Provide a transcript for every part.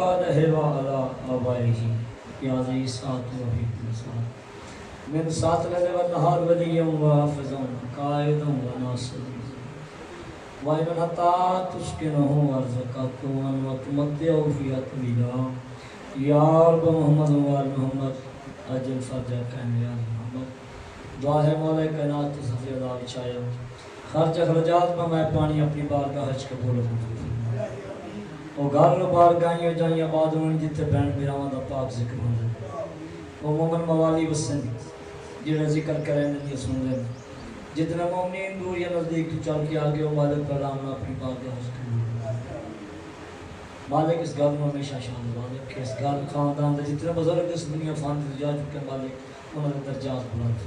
وعلى آبائه يا ذي الساعة وحكم الساعة من ساعة الليل والنهار وليا وحافظا قائدا وناصرا وإن حتى تسكنه أرزقك وتمتعه فيها طويلا یا رب محمد وآل محمد اجل فرجہ کامیا محمد دعا ہے مولا کائنات تو صفی عذاب بچایا خرچ اخراجات میں پانی اپنی بارگاہ حج قبول فرمائے او گھر بارگاہیں جائیں آباد ہونے جتے بہن بیراواں دا پاک ذکر ہونے او مومن موالی وسن جڑا ذکر کریں نہیں سن لیں جتنا مومنین دور یا نزدیک تو چل کے آگے او مالک پر رامنا اپنی بارگاہ حج قبول مالک اس گھر میں ہمیشہ شان مالک اس گھر خاندان دے جتنے بزرگ اس دنیا فان دے جا چکے مالک انہوں نے درجات بلند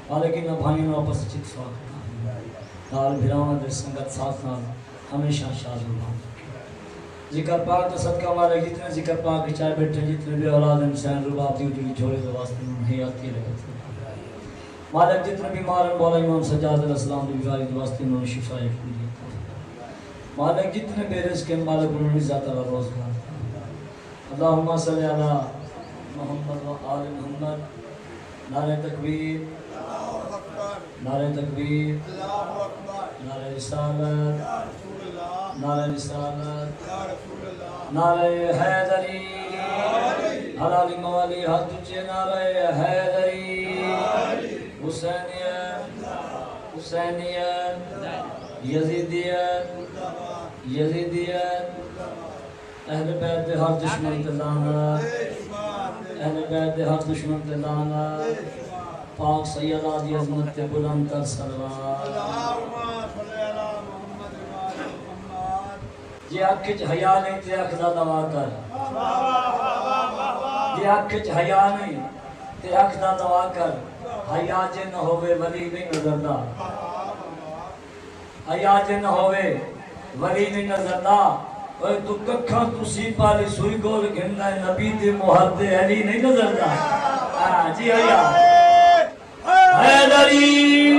مالک انہاں بھائیوں نے آپس اچھی اتفاق نال بھراواں دے سنگت ساتھ نال ہمیشہ شاد بلند ذکر پاک دا صدقہ مالک جتنے ذکر پاک کے چائے بیٹھے جتنے بے اولاد حسین رباب دیو جو جھولے دے واسطے میں حیات کی لگت مالک جتنے بیمار مولا امام سجاد علیہ السلام دی بیماری دے واسطے میں شفا پوری مالک جتنے بے رزق ہیں مالک انہوں نے ذات اللہ روزگار اللہم صلی علی محمد و آل محمد نعرہ تکبیر نعرہ تکبیر نعرہ رسالت نعرہ رسالت نعرہ حیدری حلالی موالی حد تجھے نعرہ حیدری حسینیت حسینیت یزیدیت یزیدیت اہل بیت دے ہر دشمن تے لعنت اہل بیت دے ہر دشمن تے لعنت پاک سید آدی عظمت تے بلند تر سلوات جی آنکھ چ حیا نہیں تے اکھ دا دعا کر جی آنکھ چ حیا نہیں تے اکھ دا دعا کر حیا جے نہ ہوے ولی نہیں نظردا حیا جے نہ ہوے ولی نہیں نظردا اوے تو ککھاں تو سیپا لی سوئی گول گھندا نبی دی مہر تے علی نہیں نظردا جی حیا حیدری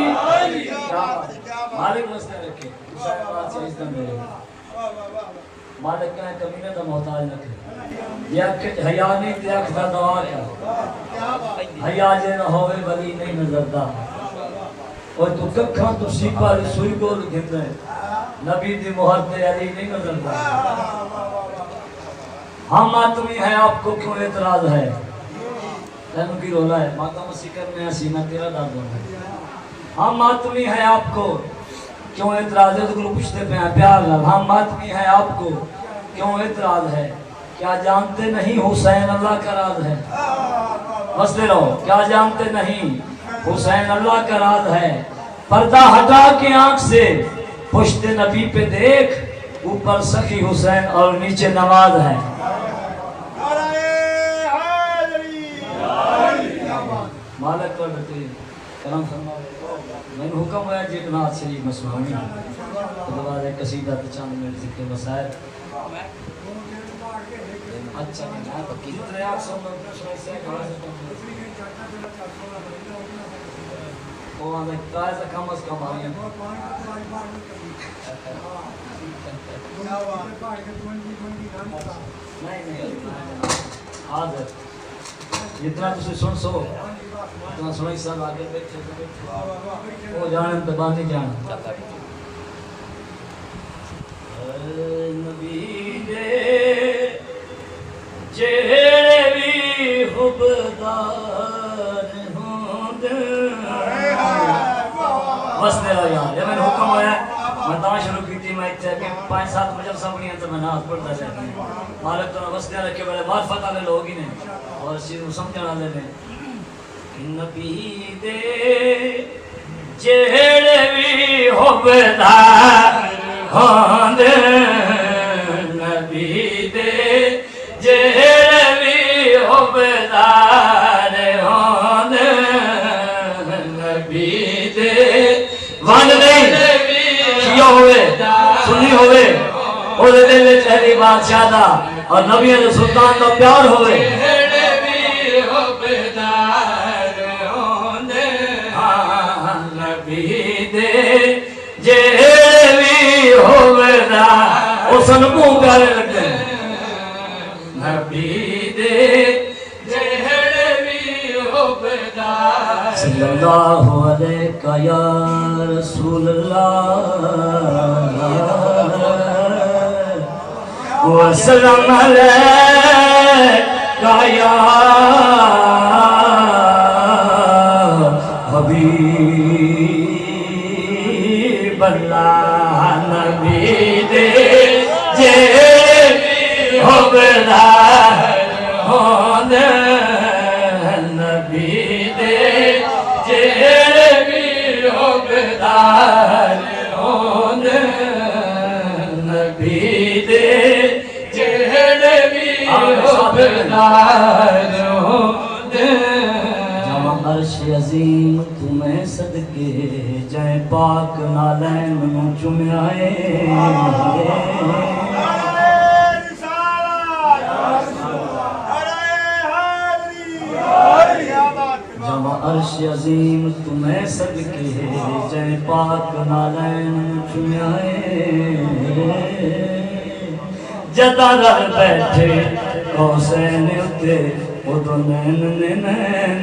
مالک واسطے رکھے حسین بات سے عزت میرے مالک کہیں کمینے دا محتاج نہ کرے یہ اکھ حیا نہیں تے اکھ دا دعا کر حیا جے نہ ہوے ولی نہیں نظردا اور تو ککھاں تو سیپا لی سوئی گول گھندا نبی دی مہر تے علی نہیں نظردا ہم آدمی ہیں آپ کو کیوں اعتراض ہے تینوں کی رولا ہے ماتا مسیح کرنے سینہ تیرا داد ہے ہم آدمی ہیں آپ کو کیوں اعتراض ہے تو گروہ پوچھتے پہ ہیں پیار لال ہم آدمی ہیں آپ کو کیوں اعتراض ہے کیا جانتے نہیں حسین اللہ کا راز ہے بستے رہو کیا جانتے نہیں حسین اللہ کا راز ہے پردہ ہٹا کے آنکھ سے پشت نبی پہ دیکھ اوپر سخی حسین اور نیچے نماز ہے مالک کو بتے کرم فرما میں نے حکم ہے جی نات شریف مسلمانی دوبارہ قصیدہ چاند میں ذکر مسائل اچھا کتنے آپ سب لوگ سے کہاں سے وہ ہمیں کائے سے کم از کم آئیں نہیں حاضر جتنا تسی سن سو اتنا سنائی سب آگے بیٹھے وہ جانے انتباہ جان نبی دے جیڑے بھی حبدار ہوں بس میرا یار یہ میں نے حکم ہوا ہے میں دعا شروع کی تھی میں اتنے کہ 5-7 مجھے سمجھنی ہے تو میں ناز پڑھتا چاہتا ہوں مالک تو نے بس دیا رکھے بڑے بات فتح لے لوگی نے اور اس چیز کو سمجھنا لے لیں نبی دے جیڑے بھی حبدار ہوں نبی دے جیڑے بھی حبدار ہوں نبی دے وان نہیں کیا ہوئے سنی ہوئے وہ دل چہری بادشاہ دا اور نبی علیہ سلطان دا پیار ہوئے نبی دے جیڑے بھی ہوئے دا وہ سن کو پیارے لگتے ہیں نبی دے جہڑے بھی حبدار صلی اللہ علیہ یا رسول اللہ وسلم علیہ یا حبیب اللہ نبی دے جہڑے بھی حبدار ہون نبی دے جہڑے بھی حبدار ہون نبی دے جہڑے بھی حبدار ہون جمع عرش عظیم تمہیں صدقے جائے پاک نالین میں چمیائے جمع عرش عظیم تمہیں صدقے جائے پاک نالین میں چمیائے جدا رل بیٹھے قوسین اتے ادو نین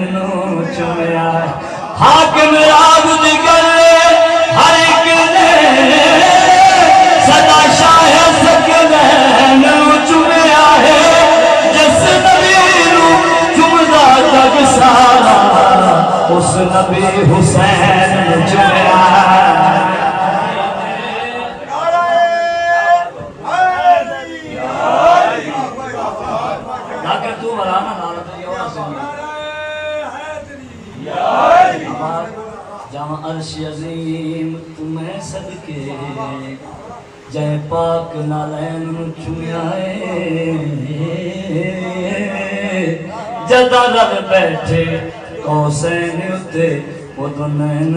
نو چمیا حاکم راگ دیگر ہر ایک نے صدا شاہ سکلین چمیا ہے جس نبی نو چمدا جگ سارا اس نبی حسین چمیا جہاں عرش عظیم تمہیں صدقے جائے پاک نالین چمیائے جدا رل بیٹھے قوسین اتے ادو نین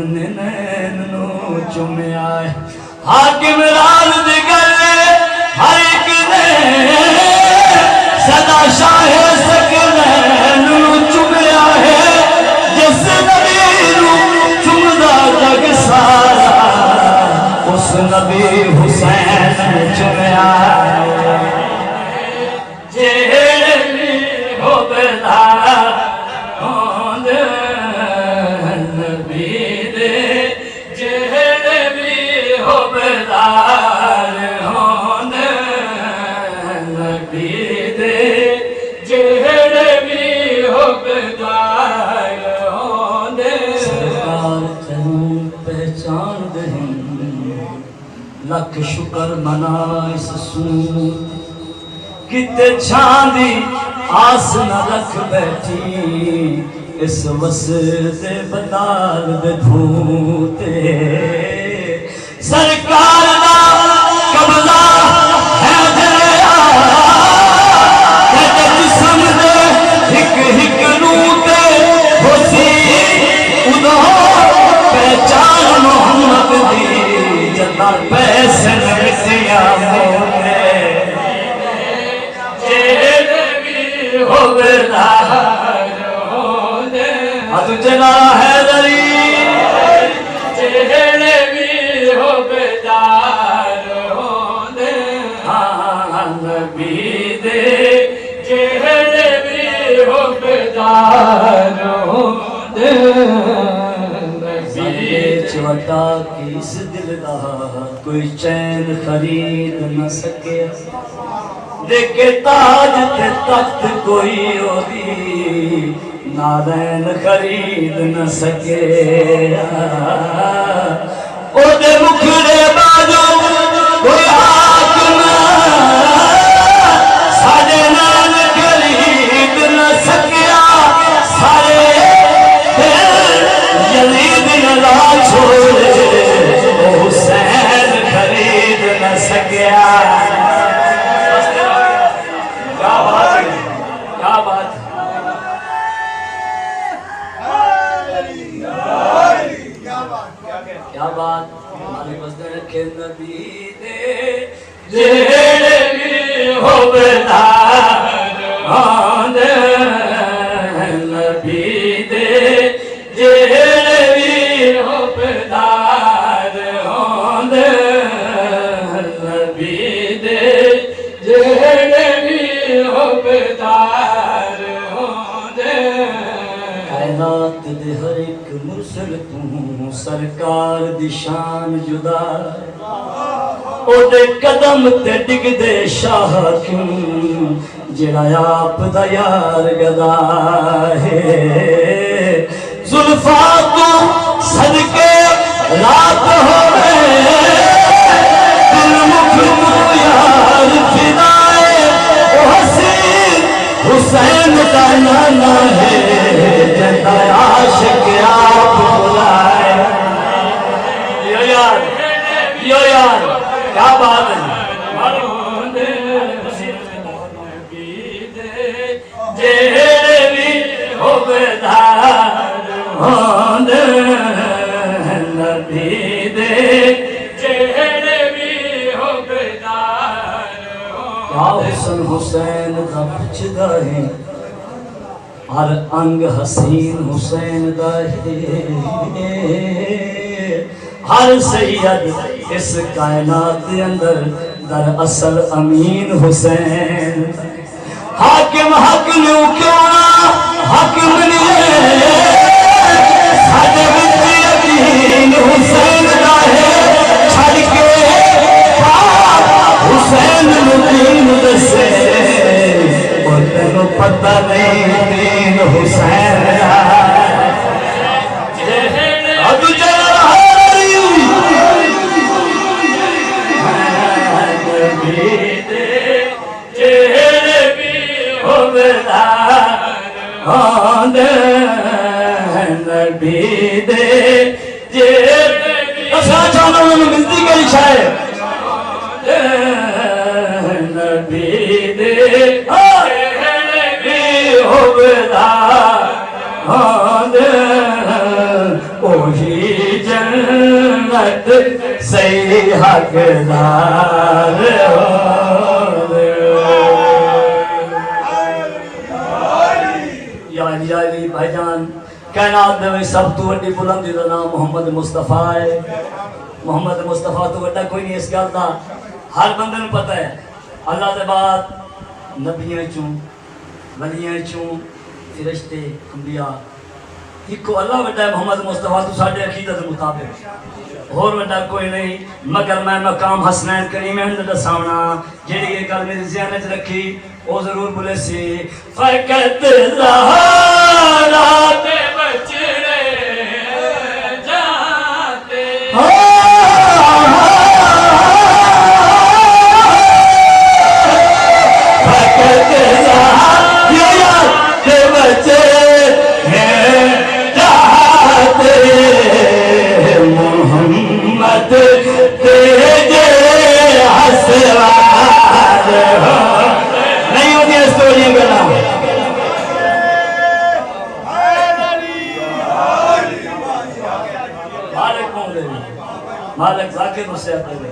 نو چمیائے حاکم رال دیگر ہر ایک نے صدا شاہ سکلین چمیا ہے جس نبی نو چمدا جگ سارا اس نبی حسین چمیا جہڑے بھی حبدار ہون نبی دے جہڑے بھی حبدار ہون نبی دے جہڑے بھی حبدار ہون سرکار تنوں پہچان دہیں لکھ شکر منا اس سود کتے چھاندی آس نہ رکھ بیٹھی اس وسط بدال دے دھوتے سرکار دا قبضہ ہے دریا کہتے جسم دے ہک ہک نوتے ہوسی ادھو پہچان محمد دی جتا پیسن مٹیا موتے جہڑے بھی حبدار ہون جنا حیدری جہڑے بھی حبدار ہون نبی دے جہڑے بھی حبدار ہون چوٹا کس دل دا کوئی چین خرید نہ سکے دیکھے تاج تے تخت کوئی ہوئی نالین خرید نہ سکے او دے مکھڑے باجو کوئی حاکم ساڑے نال خرید نہ سکیا سارے یزید نہ چھوڑے او حسین خرید نہ سکیا کیا بات کیا بات کیا بات ہمارے مصدر کے نبی دے جہڑے بھی حبدار ہون نبی دے جہڑے بھی حبدار ہون نبی دے جہڑے بھی حبدار مرسل تو سرکار دی شان جدا او دے قدم تے ڈگ دے شاہ کیوں جڑا آپ دا یار گدا ہے زلفا تو صدقے رات ہوئے دل مکھ تو یار فدائے او حسین حسین دا نانا ہے جدا عاشق آپ بلائے یو یار کیا بات ہے جیڑے بھی ہو بیدار ہوند نبی دے جیڑے بھی ہو بیدار کیا حسن حسین دا پچھدا ہے ہر انگ حسین حسین دا ہے ہر سید اس کائنات کے اندر در اصل امین حسین حاکم حق نو کیوں نہ حاکم نہیں ساڈے وچ یقین حسین دا ہے چھڑ کے حسین نو دین دسے اور تینوں پتہ نہیں دین حسین نبی دے ملتی گئی شاید نبی دے اوہی جنت صحیح حقدار علی بھائی جان کائنات میں سب تو وڈی بلندی دا نام محمد مصطفیٰ ہے محمد مصطفیٰ تو وڈا کوئی نہیں اس گل دا ہر بندے نوں پتہ ہے اللہ دے بعد نبیاں چوں ولیاں چوں فرشتے انبیاء ایکو اللہ وڈا ہے محمد مصطفیٰ تو ساڈے عقیدت کے مطابق اور وڈا کوئی نہیں مگر میں مقام حسنین کریمین دا دساونا جڑی یہ گل میری ذہن وچ رکھی او ضرور بولے سی فقط زہرا تے بچڑے جاتے فقط زہرا تے بچڑے جاتے محمد تیرے حسوار ہو نہیں ہوتی ہے سٹوری گلا مالک کون دے مالک ذاکر حسین دے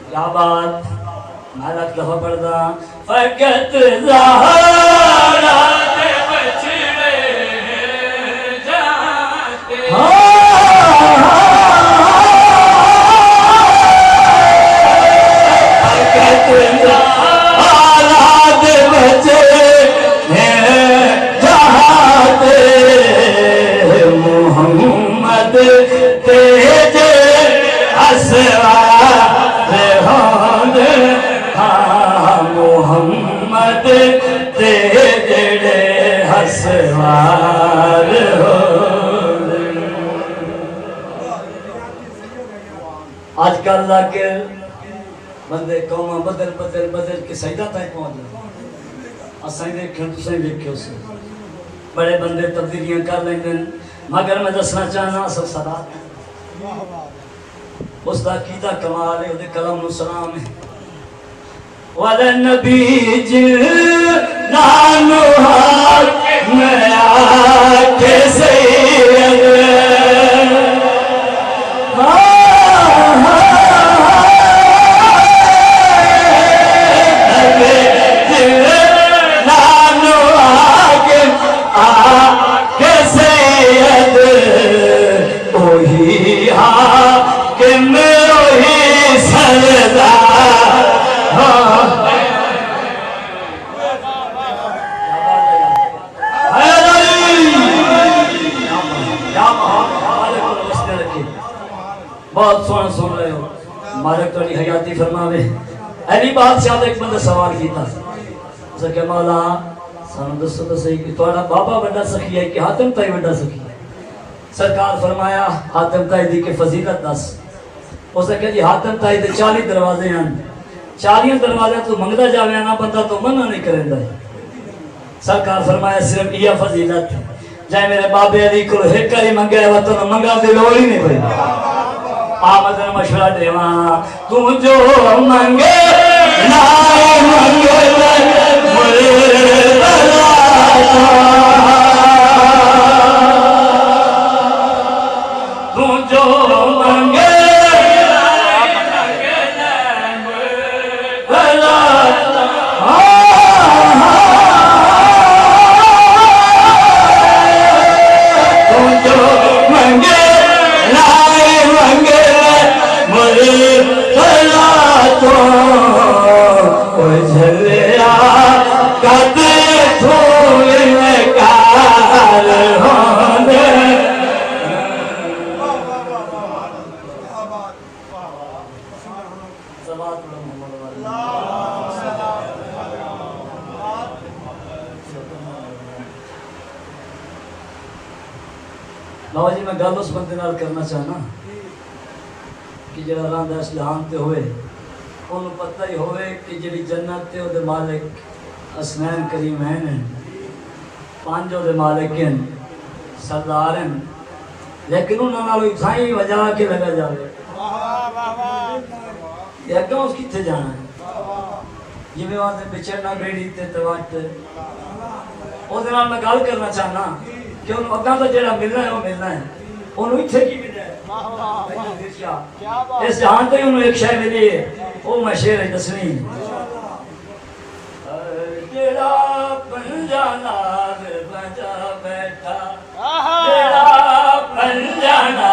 کیا بات مالک دفع پڑھدا فقط زہرا تے بچڑے جاتے محمد تیجے اسوار ہوند محمد تیجے اسوار ہوند آج کل لاکے بندے قوماں بدل بدل بدل کے سجدہ تک پہنچ جائے اساں دیکھیں تو صحیح دیکھیں اسے بڑے بندے تبدیلیاں کر لیں دن مگر میں دسنا چاہنا سب صدا اس دا کیتا کمال ہے وہ کلام و سلام ہے وَلَنَّبِي جِنَانُ حَقْ میں آکے سید بہت سونا سن رہے ہو مالک تھوڑی حیاتی فرماوے علی بادشاہ نے ایک بندہ سوال کیتا اسے کہ مولا سانو دسو تو صحیح کہ تھوڑا بابا بڑا سخی ہے کہ حاتم تائی بڑا سخی ہے سرکار فرمایا حاتم تائی دی کے فضیلت دس اسے کہ جی حاتم تائی دے 40 دروازے ہیں 40 دروازے تو منگدا جاوے نا بندہ تو منع نہیں کریندا سرکار فرمایا صرف یہ فضیلت جائے میرے بابے علی کو ایک کری منگے وہ تو منگا دے لوڑ ہی نہیں پئی آمد مشورہ دیواں تو جو منگے نائے منگے تو جو منگے بابا جی میں گل اس بندے نال کرنا چاہنا کہ جڑا راندہ اسلام تے ہوئے انہوں پتہ ہی ہوئے کہ جڑی جنت تے او دے مالک اسنین کریمین ہیں پانچوں دے مالک ہیں سردار ہیں لیکن انہوں نالو اتھائیں وجہ کے لگا جاوے یہ اگاں اس کی تھے جانا ہے یہ میں وہاں سے بچڑنا بیڑی تے تواٹ او دے نال میں گل کرنا چاہنا کہ انہوں اگاں تو جڑا ملنا ہے وہ ملنا ہے انہوں اتھے کی ملنا ہے اس جہان تو ہی انہوں ایک شے ملی ہے وہ میں شیر ہے دسنی جڑا پنجانا بجا بیٹھا جڑا پنجانا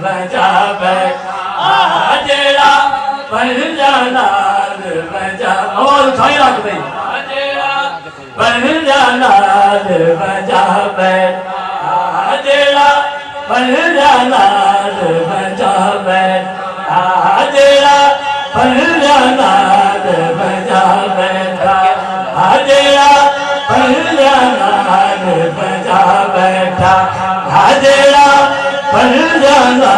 بجا بیٹھا جڑا پنجانا بجا اور اٹھائی رکھ بھئی پنجانا بجا بیٹھا جڑا پنجانا بجا بیٹھا جڑا پنجانا بجا بیٹھا جڑا پنجانا بجا بیٹھا جڑا پنجانا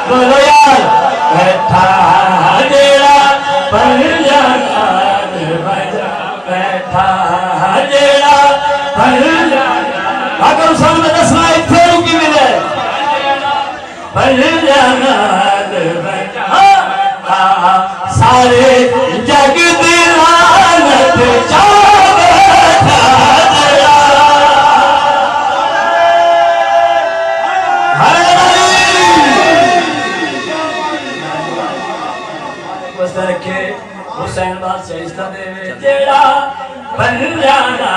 بولو یار بیٹھا جڑا پنجانا بجا بیٹھا جڑا پنجانا اگر سن میں دسنا اتھے رکی ملے پنجانا بجا سارے جگ دی لعنت چا بیٹھا حسین بادشاہ عشتہ دے جڑا پنجانا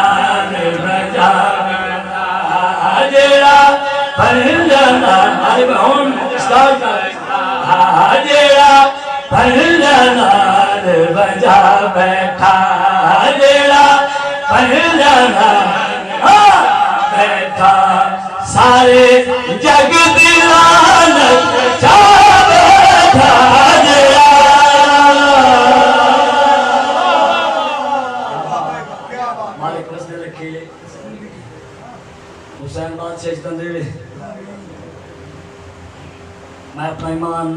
بجا بیٹھا جڑا پنجانا آئے بہن اسٹارٹ جڑا پنجانا بجا بیٹھا جڑا پنجانا بیٹھا سارے جگ دی لعنت چا بیٹھا جڑا حسین بادشاہ عشتہ دے میں اپنا ایمان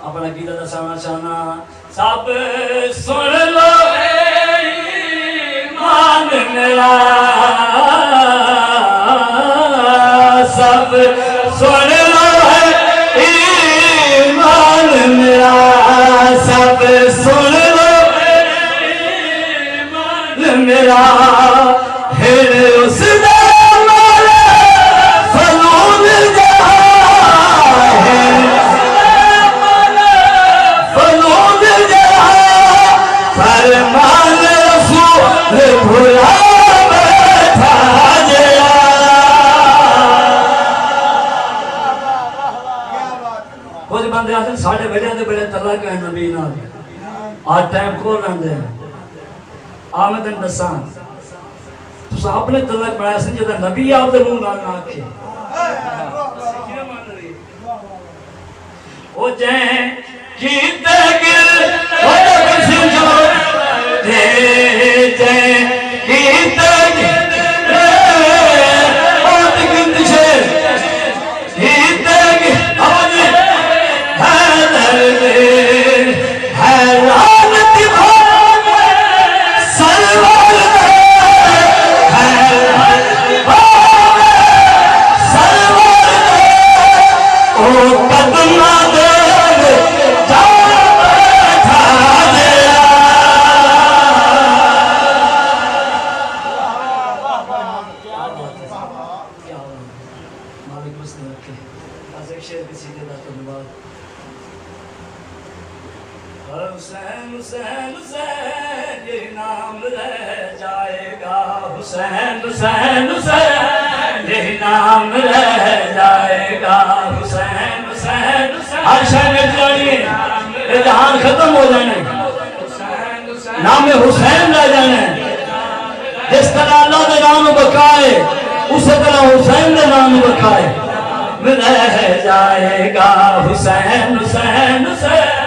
اپنا عقیدہ دسانا چاہنا سب سن لو ایمان میرا سب سن لو ایمان میرا سب سن لو ایمان میرا پھر اس دے ساڑھے بڑے دے بڑے تلا کہ نبی نال آج ٹائم کھول رہندے ہیں آمدن دسان تو اپنے تلک بڑھایا سن جدہ نبی آپ دے منہ نال ناکھے او جائیں کی تگر او جائیں جائیں کی تگر حسین حسین حسین یہ نام رہ جائے گا حسین حسین حسین یہ نام رہ جائے گا حسین حسین حسین ہر شہر میں جانی جہان ختم ہو جانے نام حسین رہ جانے جس طرح اللہ دے نام بکائے اسی طرح حسین دے نام بکائے رہ جائے گا حسین حسین حسین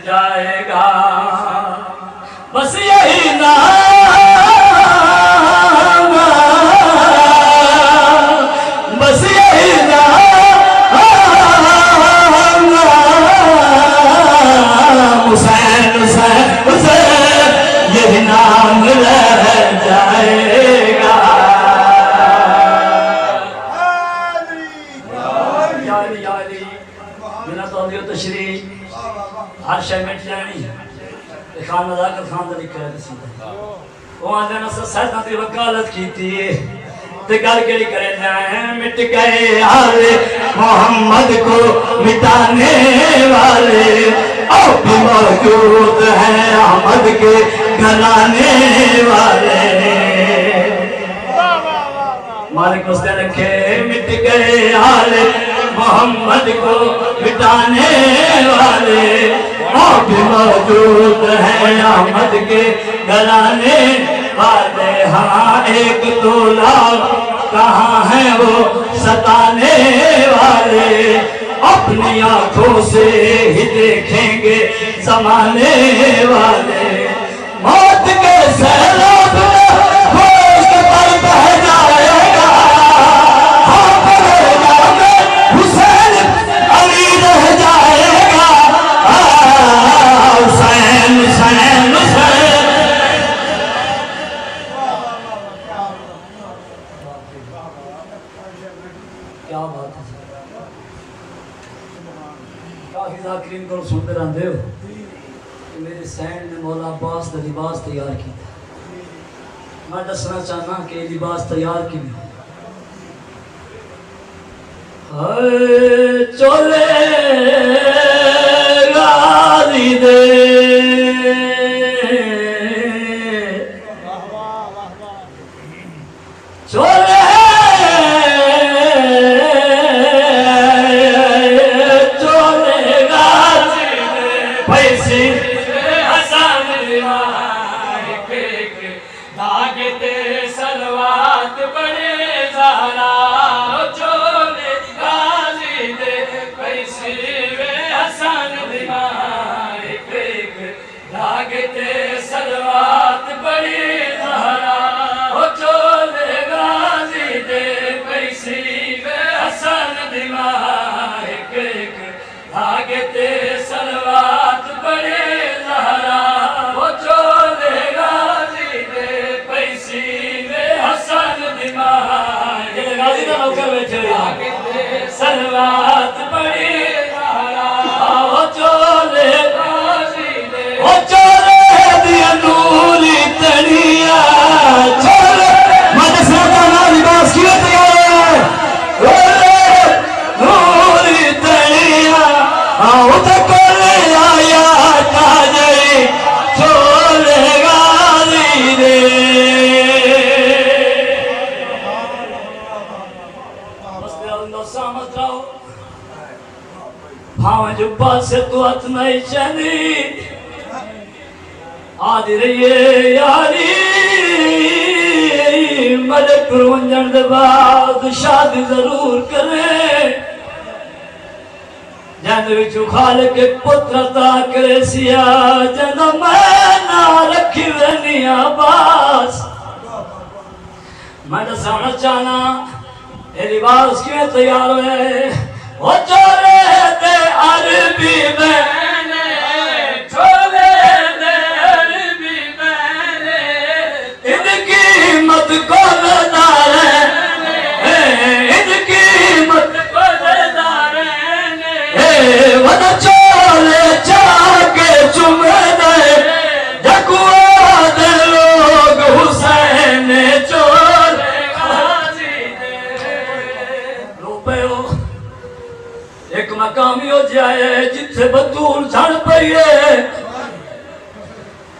جائے گا بس یہی نام بس یہی نام حسین حسین حسین یہی نام رہ جائے گا بنا تولیہ تشریح ہر شے مٹ جانی خان نزاکت خان دا لکھا ہے سیدھا وہ آدھے نصر سیدنا دی وکالت کیتی ہے تے گل کیڑی کرے جائیں مٹ گئے آل محمد کو مٹانے والے اب بھی موجود ہیں احمد کے گھرانے والے مالک مستے رکھے مٹ گئے آل محمد کو مٹانے والے اور بھی موجود ہیں احمد کے گھرانے والے ہاں ایک تولا کہاں ہیں وہ ستانے والے اپنی آنکھوں سے ہی دیکھیں گے زمانے والے موت کے سیلاب میں ہوش پر بہ جائے گا حسین علی رہ جائے گا حسین حسین حسین کیا بات ہے کافی ذاکرین کو سنتے رہتے ہو کہ میرے سین نے مولا عباس کا لباس تیار کیا میں دسنا چاہنا کہ لباس تیار کی چولے غازی دے چولے چولے غازی دے پیسی حسن داغتے سلوات بڑے زہرا چولے غازی دے پیسی حسن داغتے سلوات بڑی زہرا چولے غازی دے پیسی حسن داغتے سلوات بڑی زہرا چولے غازی دے پیسی حسن غازی کا موقع بیٹھے سلوات بڑی زہرا چولے چولے دیا نوری تنیا چولے مدرسہ کا نام لباس کیوں تیار ہے نوری تنیا اتھا کولے آیا تاجری چولے غازی دے بس دے اللہ سامت رہو بھاویں جو بات سے تو ات نہیں چلی آدھی رہیے یاری ملک پرونجن دے بعد شادی ضرور کرے جند وچو خالق ایک پتر عطا کرے سیا جند میں نہ رکھی ونی آباس میں دسانا چاہنا یہ لباس کیوں تیار ہوئے وہ چورے دے عربی میں ایک مقامی ہو جائے جتھے بطول جھڑ پئیے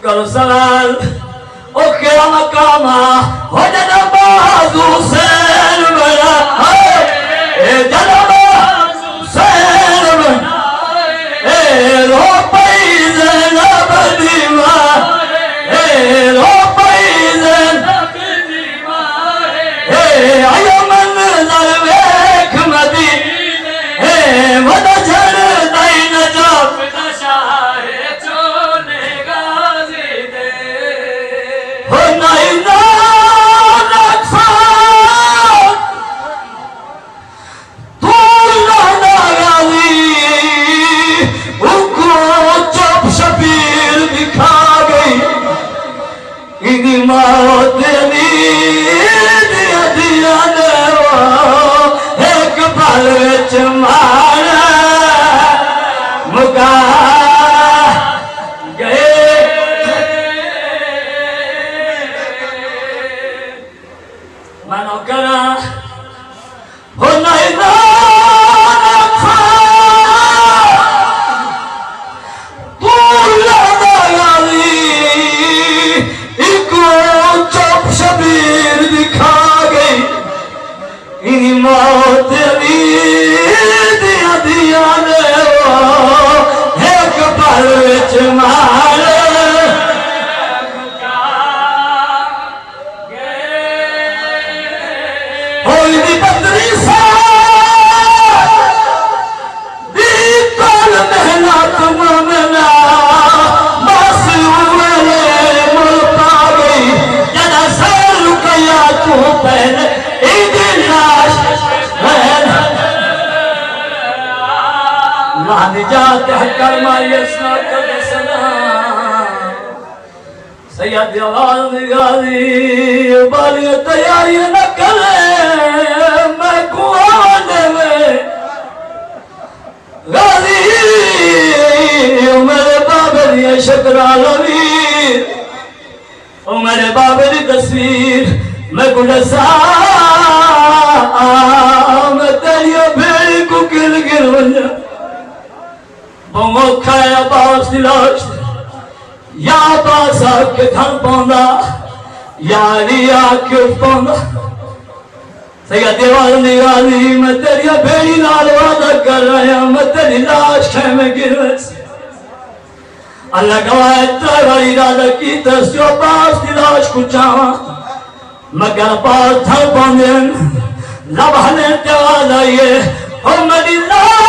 کل سلال او کیا مقامہ ہو جنا بازو سین میرا اے جنا بازو سین میرا اے رو پئی زینب دیوان اے رو پئی زینب دیوان اے آیا منظر ویکھ مدینے اے ودا جھڑ دائی نجاب نشاہ چونے غازی دے ہو نائی نانک فان تو لانا غازی ان کو چپ شبیر دکھا گئی انہی موت دیا دیا دیو ایک پل وچ مارا مکا گئے میں نو کرا ہو نائی نانک فان تو لانا غازی ایک چپ شبیر دکھا گئی انہی موت دیا دیا دیو ایک پل وچ مارا ہوئی دی بدری سان دی کل محنت مومنا بس ہوئے مل پا گئی جدا سر رکیا تو پہلے ایدی لاش مہنی جاتے ہیں کرمائی اسنا کر سلام سید جوال نگالی بالی تیاری نہ کرے میں کوانے میں غازی میرے بابری شکر عالمین میرے بابری تصویر میں گلسا میں تیری بھیڑی کو گر گر ہویا بہت کھایا باس دلاش یا باس آگ کے گھر پوندا یاری آگ کے پوندا سید دیوال نگالی میں تیری بھیڑی نال وعدہ کر رہا میں تیری لاش ہے میں گروس اللہ گواہ تیری ارادہ کی تسیو باس دلاش کو چاہاں مگر باس دھر پوندین لبہنے تیوال آئیے او میری لاش